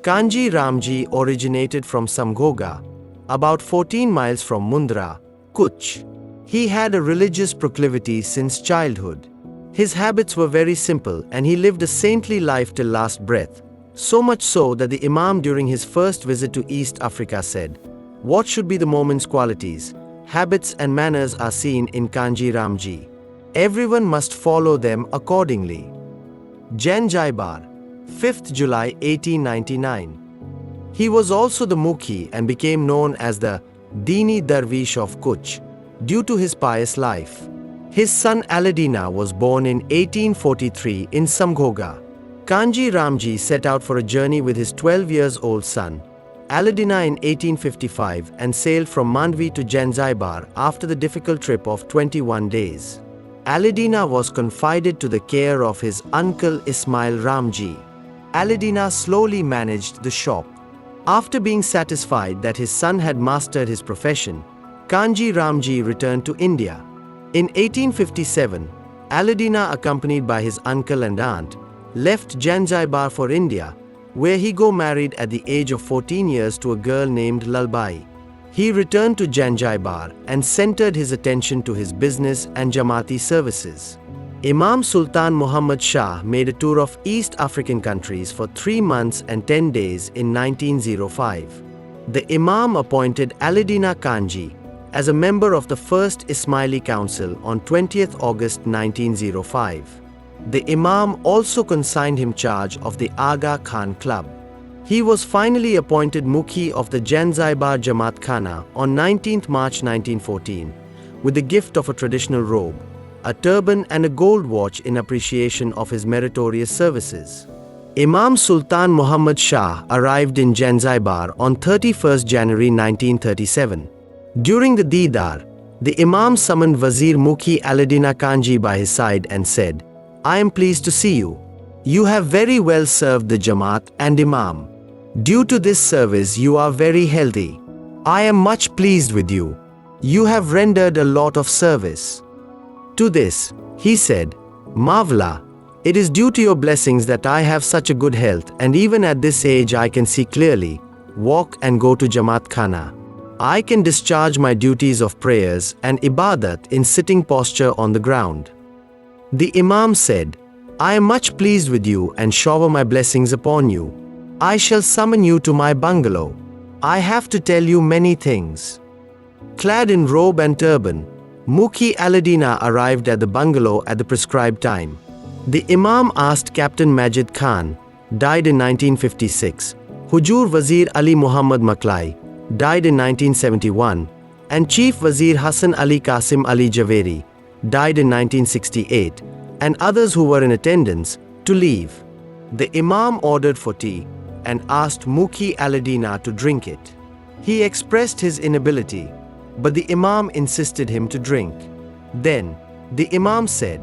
Kanji Ramji originated from Samghoga, about 14 miles from Mundra, Kutchh. He had a religious proclivity since childhood. His habits were very simple and he lived a saintly life till last breath, so much so that the Imam during his first visit to East Africa said, "What should be the moment's qualities, habits and manners are seen in Kanji Ramji. Everyone must follow them accordingly." Zanzibar, 5th July 1899. He was also the Mukhi and became known as the Dini Darwish of Kutchh due to his pious life. His son Alidina was born in 1843 in Samghoga. Kanji Ramji set out for a journey with his 12-year-old son, Alidina, in 1855 and sailed from Mandvi to Zanzibar after the difficult trip of 21 days. Alidina was confided to the care of his uncle Ismaili Ramji. Alidina slowly managed the shop. After being satisfied that his son had mastered his profession, Kanji Ramji returned to India. In 1857, Alidina, accompanied by his uncle and aunt, left Zanzibar for India, where he got married at the age of 14 years to a girl named Lalbai. He returned to Zanzibar and centered his attention to his business and Jamati services. Imam Sultan Muhammad Shah made a tour of East African countries for 3 months and 10 days in 1905. The Imam appointed Alidina Kanji as a member of the first Ismaili Council on 20th August 1905. The Imam also consigned him charge of the Aga Khan Club. He was finally appointed Mukhi of the Zanzibar Jamatkhana on 19th March 1914 with the gift of a traditional robe, a turban and a gold watch in appreciation of his meritorious services. Imam Sultan Muhammad Shah arrived in Zanzibar on 31st January 1937. During the Deedar, the Imam summoned Wazir Mukhi Alidina Kanji by his side and said, "I am pleased to see you. You have very well served the Jamaat and Imam. Due to this service you are very healthy. I am much pleased with you. You have rendered a lot of service." To this, he said, "Mawla, it is due to your blessings that I have such a good health, and even at this age I can see clearly, walk and go to Jamatkhana. I can discharge my duties of prayers and ibadat in sitting posture on the ground." The Imam said, "I am much pleased with you and shower my blessings upon you. I shall summon you to my bungalow. I have to tell you many things." Clad in robe and turban, Mukhi Alidina arrived at the bungalow at the prescribed time. The Imam asked Captain Majid Khan, died in 1956, Hujur Wazir Ali Muhammad Maklai, died in 1971, and Chief Wazir Hassan Ali Qasim Ali Javeri, died in 1968, and others who were in attendance, to leave. The Imam ordered for tea and asked Mukhi Alidina to drink it. He expressed his inability, but the Imam insisted him to drink. Then, the Imam said,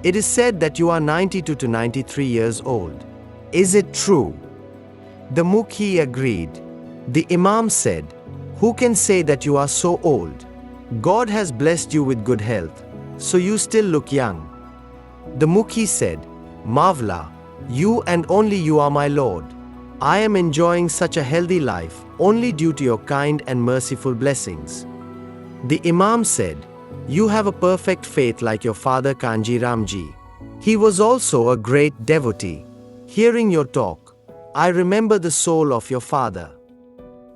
"It is said that you are 92 to 93 years old. Is it true?" The Mukhi agreed. The Imam said, "Who can say that you are so old? God has blessed you with good health, so you still look young." The Mukhi said, "Mawla, you and only you are my Lord. I am enjoying such a healthy life only due to your kind and merciful blessings." The Imam said, "You have a perfect faith like your father Kanji Ramji. He was also a great devotee. Hearing your talk, I remember the soul of your father."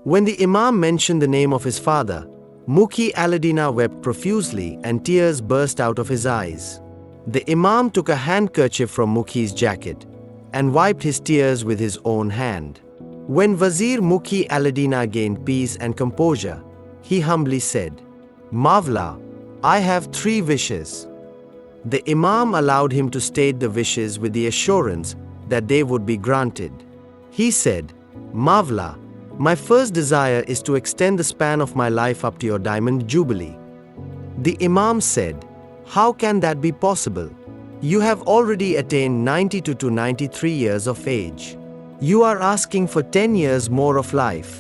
When the Imam mentioned the name of his father, Mukhi Alidina wept profusely and tears burst out of his eyes. The Imam took a handkerchief from Mukhi's jacket and wiped his tears with his own hand. When Wazir Mukhi Alidina gained peace and composure, he humbly said, "Mawla, I have 3 wishes." The Imam allowed him to state the wishes with the assurance that they would be granted. He said, "Mawla, my first desire is to extend the span of my life up to your diamond jubilee." The Imam said, "How can that be possible? You have already attained 92 to 93 years of age. You are asking for 10 years more of life.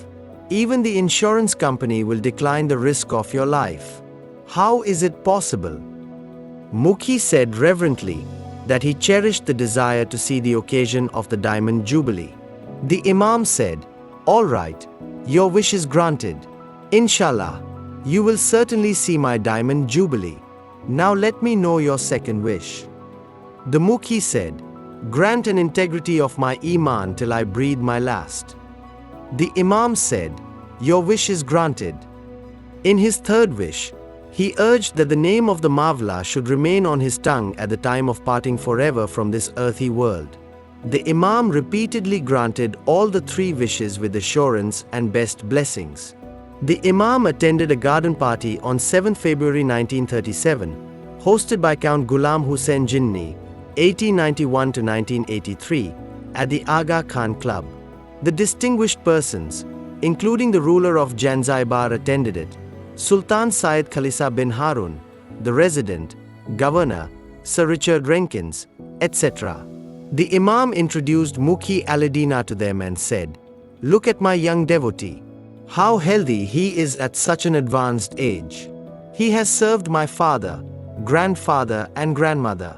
Even the insurance company will decline the risk of your life. How is it possible?" Mukhi said reverently that he cherished the desire to see the occasion of the Diamond Jubilee. The Imam said, "All right, your wish is granted. Inshallah, you will certainly see my diamond jubilee. Now let me know your second wish." The Mukhi said, "Grant an integrity of my Iman till I breathe my last." The Imam said, "Your wish is granted." In his third wish, he urged that the name of the Mawla should remain on his tongue at the time of parting forever from this earthly world. The Imam repeatedly granted all the three wishes with assurance and best blessings. The Imam attended a garden party on 7 February 1937, hosted by Count Ghulam Hussain Jinni, 1891 to 1983, at the Aga Khan Club. The distinguished persons, including the ruler of Zanzibar, attended it: Sultan Syed Khalisa bin Harun, the resident, governor, Sir Richard Rankins, etc. The Imam introduced Mukhi Alidina to them and said, "Look at my young devotee. How healthy he is at such an advanced age. He has served my father, grandfather and grandmother."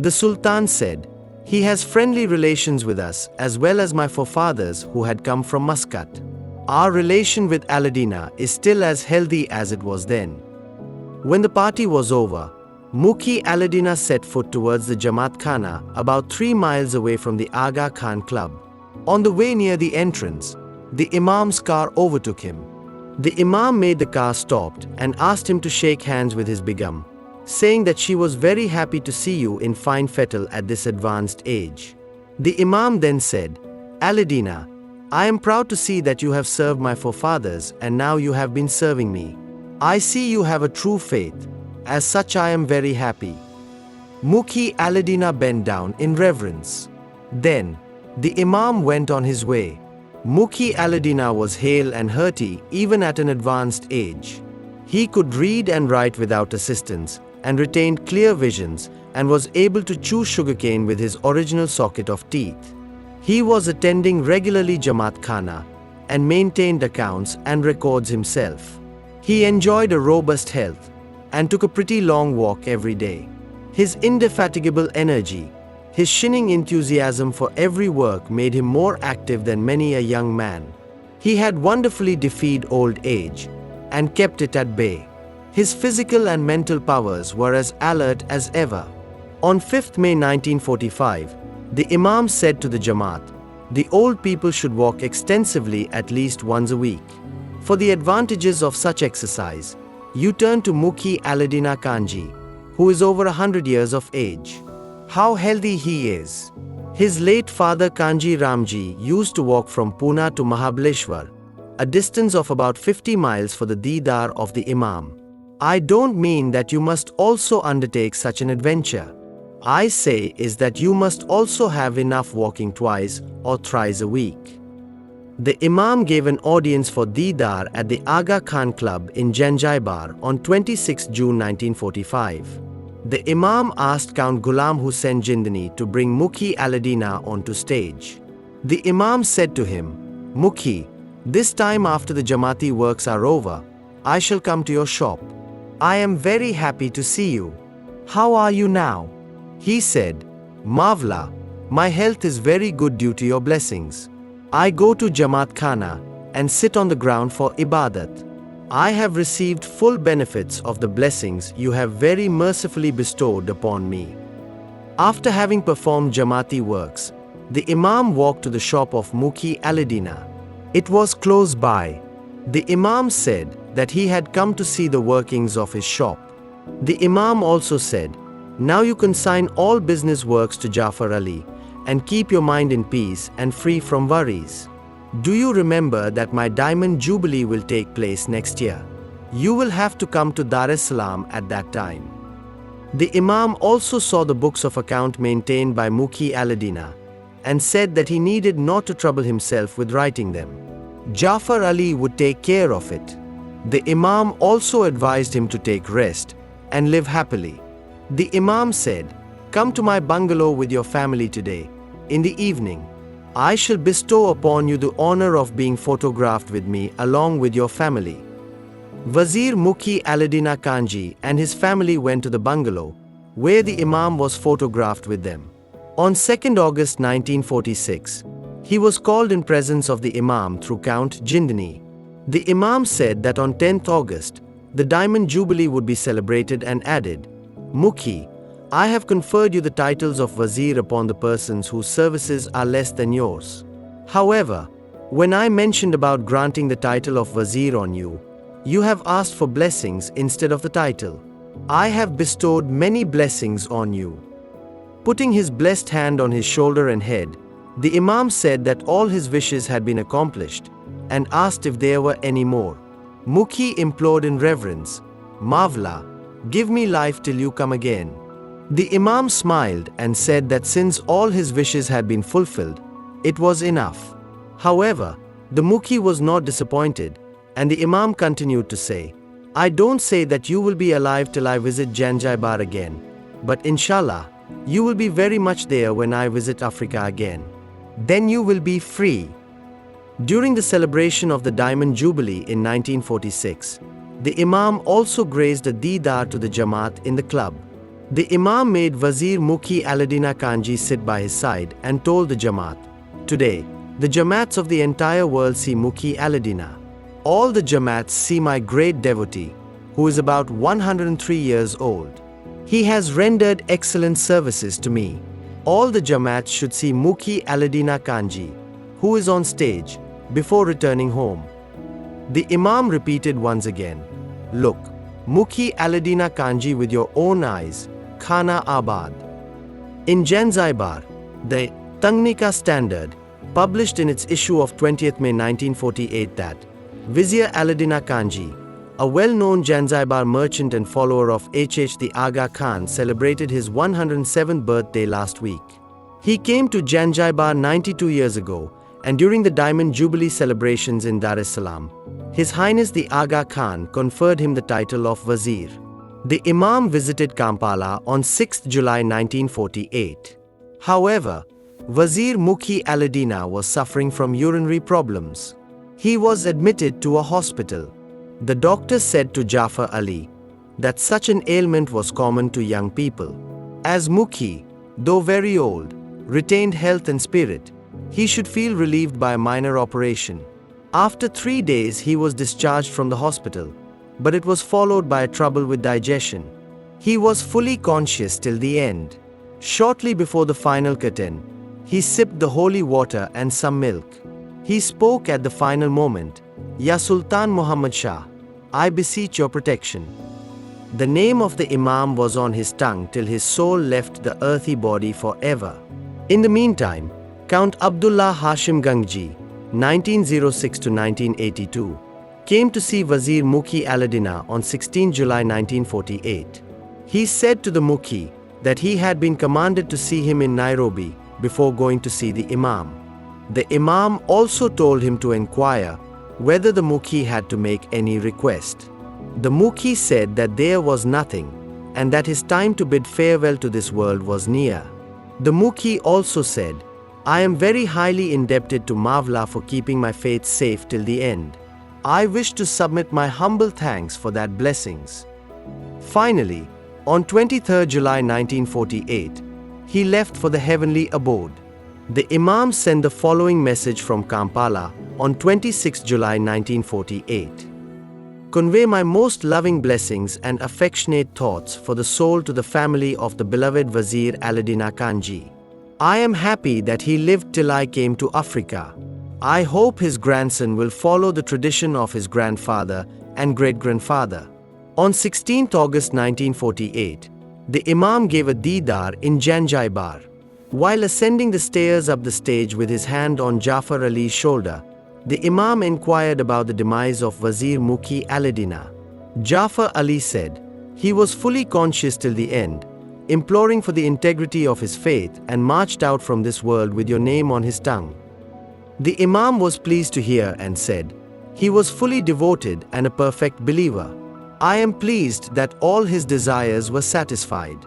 The Sultan said, "He has friendly relations with us as well as my forefathers who had come from Muscat. Our relation with Alidina is still as healthy as it was then." When the party was over, Mukhi Alidina set foot towards the Jamatkhana about 3 miles away from the Aga Khan Club. On the way near the entrance, the Imam's car overtook him. The Imam made the car stop and asked him to shake hands with his Begum, saying that she was very happy to see you in fine fettle at this advanced age. The Imam then said, "Alidina, I am proud to see that you have served my forefathers and now you have been serving me. I see you have a true faith. As such, I am very happy." Mukhi Alidina bent down in reverence. Then, the Imam went on his way. Mukhi Alidina was hale and hearty even at an advanced age. He could read and write without assistance and retained clear visions and was able to chew sugarcane with his original socket of teeth. He was attending regularly Jamatkhana and maintained accounts and records himself. He enjoyed a robust health and took a pretty long walk every day. His indefatigable energy, his shining enthusiasm for every work made him more active than many a young man. He had wonderfully defied old age and kept it at bay. His physical and mental powers were as alert as ever. On 5th May 1945, the Imam said to the Jamaat, "The old people should walk extensively at least once a week. For the advantages of such exercise, you turn to Mukhi Alidina Kanji, who is over 100 years of age. How healthy he is." His late father Kanji Ramji used to walk from Pune to Mahabaleshwar, a distance of about 50 miles for the Deedar of the Imam. I don't mean that you must also undertake such an adventure. I say is that you must also have enough walking twice or thrice a week. The Imam gave an audience for Deedar at the Aga Khan Club in Zanzibar on 26 June 1945. The Imam asked Count Ghulam Hussain Jinni to bring Mukhi Alidina onto stage. The Imam said to him, "Mukhi, this time after the Jamati works are over, I shall come to your shop. I am very happy to see you. How are you now?" He said, "Mawla, my health is very good due to your blessings. I go to Jamatkhana and sit on the ground for ibadat. I have received full benefits of the blessings you have very mercifully bestowed upon me." After having performed Jamati works, the Imam walked to the shop of Mukhi Alidina. It was close by. The Imam said that he had come to see the workings of his shop. The Imam also said, "Now you consign all business works to Jafar Ali and keep your mind in peace and free from worries. Do you remember that my Diamond Jubilee will take place next year? You will have to come to Dar es Salaam at that time." The Imam also saw the books of account maintained by Mukhi Alidina and said that he needed not to trouble himself with writing them. Jafar Ali would take care of it. The Imam also advised him to take rest and live happily. The Imam said, "Come to my bungalow with your family today. In the evening, I shall bestow upon you the honor of being photographed with me along with your family." Wazir Mukhi Alidina Kanji and his family went to the bungalow, where the Imam was photographed with them. On 2nd August 1946, He was called in presence of the Imam through Count Jindani. The Imam said that on 10th August, the Diamond Jubilee would be celebrated and added, "Mukhi, I have conferred you the titles of Wazir upon the persons whose services are less than yours. However, when I mentioned about granting the title of Wazir on you, you have asked for blessings instead of the title. I have bestowed many blessings on you." Putting his blessed hand on his shoulder and head, the Imam said that all his wishes had been accomplished and asked if there were any more. Mukhi implored in reverence, "Mawla, give me life till you come again." The Imam smiled and said that since all his wishes had been fulfilled, it was enough. However, the Mukhi was not disappointed, and the Imam continued to say, "I don't say that you will be alive till I visit Zanzibar again, but inshallah, you will be very much there when I visit Africa again. Then you will be free." During the celebration of the Diamond Jubilee in 1946, the Imam also grazed a Deedar to the Jamaat in the club. The Imam made Wazir Mukhi Alidina Kanji sit by his side and told the Jamaat, "Today, the Jamaats of the entire world see Mukhi Alidina. All the Jamaats see my great devotee, who is about 103 years old. He has rendered excellent services to me. All the Jamaats should see Mukhi Alidina Kanji, who is on stage, before returning home." The Imam repeated once again, "Look, Mukhi Alidina Kanji with your own eyes, Khana Abad." In Zanzibar, the Tangnika Standard published in its issue of 20th May 1948 that Wazir Alidina Kanji, a well-known Zanzibar merchant and follower of the Aga Khan, celebrated his 107th birthday last week. He came to Zanzibar 92 years ago, and during the Diamond Jubilee celebrations in Dar es Salaam, His Highness the Aga Khan conferred him the title of Wazir. The Imam visited Kampala on 6 July 1948. However, Wazir Mukhi Alidina was suffering from urinary problems. He was admitted to a hospital. The doctor said to Jafar Ali that such an ailment was common to young people. As Mukhi, though very old, retained health and spirit, he should feel relieved by a minor operation. After 3 days he was discharged from the hospital, but it was followed by a trouble with digestion. He was fully conscious till the end. Shortly before the final curtain, he sipped the holy water and some milk. He spoke at the final moment, "Ya Sultan Muhammad Shah, I beseech your protection." The name of the Imam was on his tongue till his soul left the earthy body forever. In the meantime, Count Abdullah Hashim Gangji, 1906 to 1982, came to see Wazir Mukhi Alidina on 16 July 1948. He said to the Mukhi that he had been commanded to see him in Nairobi before going to see the Imam. The Imam also told him to inquire whether the Mukhi had to make any request. The Mukhi said that there was nothing, and that his time to bid farewell to this world was near. The Mukhi also said, "I am very highly indebted to Mawla for keeping my faith safe till the end. I wish to submit my humble thanks for that blessings." Finally, on 23 July 1948, he left for the heavenly abode. The Imam sent the following message from Kampala on 26 July 1948. "Convey my most loving blessings and affectionate thoughts for the soul to the family of the beloved Wazir Alidina Kanji. I am happy that he lived till I came to Africa. I hope his grandson will follow the tradition of his grandfather and great-grandfather." On 16 August 1948, the Imam gave a Deedar in Zanzibar. While ascending the stairs up the stage with his hand on Jafar Ali's shoulder, the Imam inquired about the demise of Wazir Mukhi Alidina. Jafar Ali said, "He was fully conscious till the end, imploring for the integrity of his faith, and marched out from this world with your name on his tongue." The Imam was pleased to hear and said, "He was fully devoted and a perfect believer. I am pleased that all his desires were satisfied.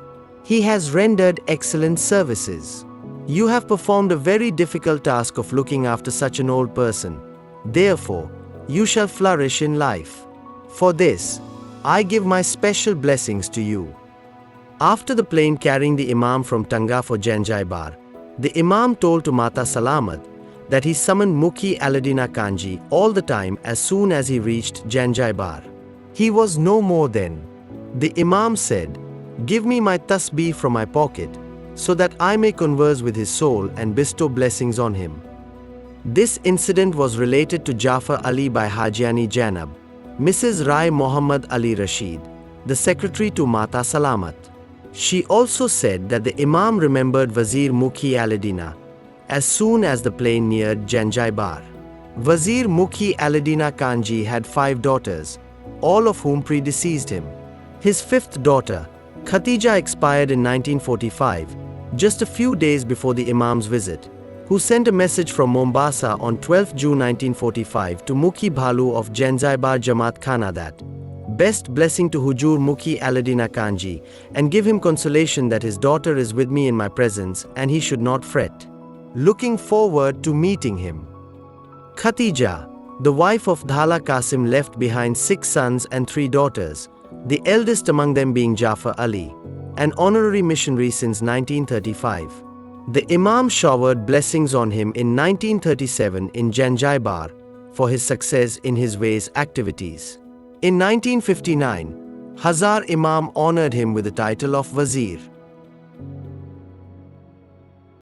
He has rendered excellent services. You have performed a very difficult task of looking after such an old person. Therefore, you shall flourish in life. For this, I give my special blessings to you." After the plane carrying the Imam from Tanga for Zanzibar, the Imam told to Mata Salamat that he summoned Mukhi Alidina Kanji all the time as soon as he reached Zanzibar. He was no more then. The Imam said, "Give me my tasbih from my pocket, so that I may converse with his soul and bestow blessings on him." This incident was related to Jafar Ali by Hajiani Janab, Mrs. Rai Muhammad Ali Rashid, the secretary to Mata Salamat. She also said that the Imam remembered Wazir Mukhi Alidina as soon as the plane neared Zanzibar. Wazir Mukhi Alidina Kanji had 5 daughters, all of whom predeceased him. His 5th daughter, Khatija, expired in 1945, just a few days before the Imam's visit, who sent a message from Mombasa on 12 June 1945 to Mukhi Bhalu of Zanzibar Jamatkhana that, "Best blessing to Hujur Mukhi Alidina Kanji, and give him consolation that his daughter is with me in my presence and he should not fret. Looking forward to meeting him." Khatija, the wife of Dhala Qasim, left behind 6 sons and 3 daughters, the eldest among them being Jafar Ali, an honorary missionary since 1935. The Imam showered blessings on him in 1937 in Zanzibar for his success in his way's activities. In 1959, Hazar Imam honored him with the title of Wazir.